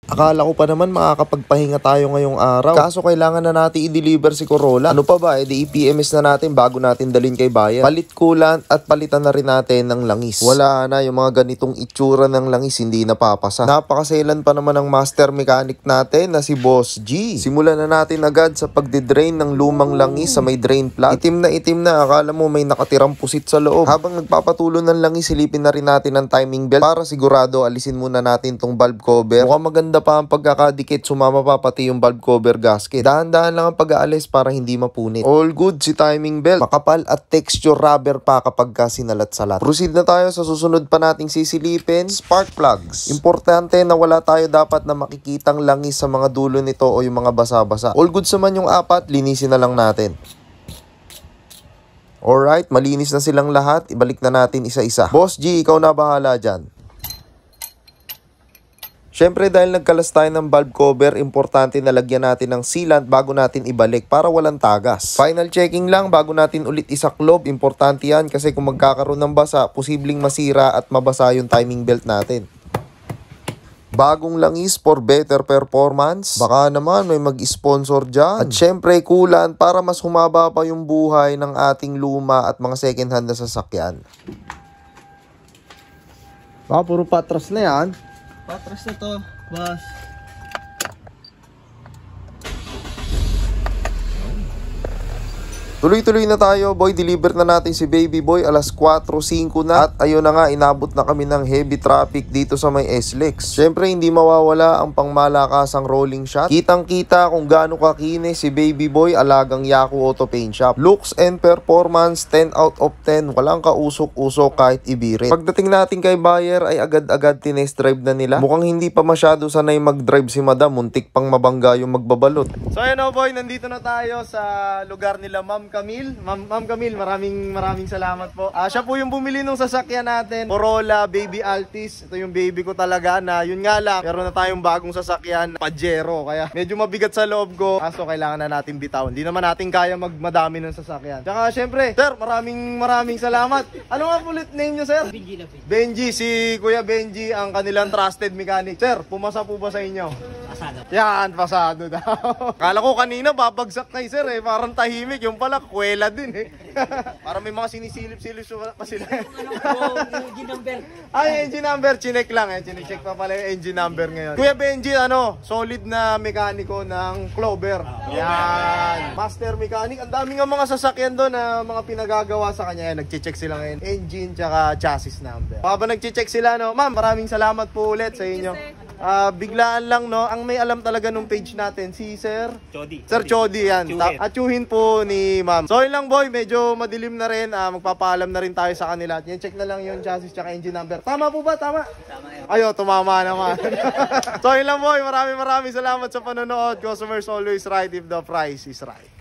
Akala ko pa naman makakapagpahinga tayo ngayong araw. Kaso kailangan na natin i-deliver si Corolla. Ano pa ba, edi i-PMS na natin bago natin dalhin kay buyer. Palit coolant at palitan na rin natin ng langis. Wala na, yung mga ganitong itsura ng langis hindi napapasa. Napakaselan pa naman ng master mechanic natin na si Boss G. Simulan na natin agad sa pagdidrain ng lumang langis sa may drain plug. Itim na, akala mo may nakatirang pusit sa loob. Habang nagpapatulo ng langis, silipin na rin natin ang timing belt para sigurado alisin muna natin tong valve cover. Mukhang maganda pa ang pagkakadikit, sumama pa pati yung valve cover gasket. Dahan-dahan lang ang pag-aalis para hindi mapunit. All good si timing belt. Makapal at texture rubber pa kapag sinalat-salat. Proceed na tayo sa susunod pa nating sisilipin. Spark plugs. Importante na wala tayo dapat na makikitang langis sa mga dulo nito o yung mga basa-basa. All good naman yung apat, linisin na lang natin. Alright, malinis na silang lahat. Ibalik na natin isa-isa. Boss G, ikaw na bahala dyan. Siyempre dahil nagkalas tayo ng valve cover, importante na lagyan natin ng sealant bago natin ibalik para walang tagas. Final checking lang bago natin ulit isaklob. Importante yan kasi kung magkakaroon ng basa, posibleng masira at mabasa yung timing belt natin. Bagong langis for better performance. Baka naman may mag-sponsor dyan. At syempre coolant para mas humaba pa yung buhay ng ating luma at mga second hand na sasakyan. Puro patras na yan. Patras na to, boss. Tuloy-tuloy na tayo, boy. Deliver na natin si Baby Boy. Alas 4:05 na. At ayun na nga, inabot na kami ng heavy traffic dito sa may SLEX. Siyempre, hindi mawawala ang pangmalakasang rolling shot. Kitang-kita kung gaano kakinis si Baby Boy, alagang Yaku Auto Paint Shop. Looks and performance, 10 out of 10. Walang kausok-usok kahit ibirit. Pagdating natin kay buyer, ay agad-agad tinest drive na nila. Mukhang hindi pa masyado sanay mag-drive si Madam. Muntik pang mabangga yung magbabalot. So ayun o boy, nandito na tayo sa lugar nila Ma'am Camille. Ma'am Camille, maraming salamat po. Siya po yung bumili nung sasakyan natin, Corolla Baby Altis. Ito yung baby ko talaga na yun nga lang, meron na tayong bagong sasakyan, Pajero. Kaya medyo mabigat sa loob ko. Kaso kailangan na natin bitaw. Hindi naman natin kaya magmadami ng sasakyan. Tsaka syempre, sir, maraming salamat. Ano nga ulit name nyo, sir? Benji, si Kuya Benji, ang kanilang trusted mechanic. Sir, pumasa po ba sa inyo? Pasado. Yan, pasado daw. Kala ko kanina babagsak kay sir eh, parang tahimik. Yung pala, kwela din eh. Parang may mga sinisilip-silip pa sila. Engine number. Ay, engine number, chinek lang eh. Chinek pa pala yung engine number ngayon. Kuya Benji, solid na mekaniko ng Clover. Yan. Master mechanic. Ang dami nga mga sasakyan doon na mga pinagagawa sa kanya. Yan, nagche-check sila ngayon. Engine tsaka chassis number. Habang nagche-check sila, ma'am, maraming salamat po ulit sa inyo. Biglaan lang, ang may alam talaga nung page natin, si Sir Chody. Sir Chody, yan. Atyuhin po ni ma'am. So yun lang boy, medyo madilim na rin. Magpapaalam na rin tayo sa kanila. Yan, check na lang yung chassis tsaka engine number. Tama po ba? Tama? Tama yun. Ayo, tumama naman. So yun lang boy, maraming salamat sa panonood. Customers always right if the price is right.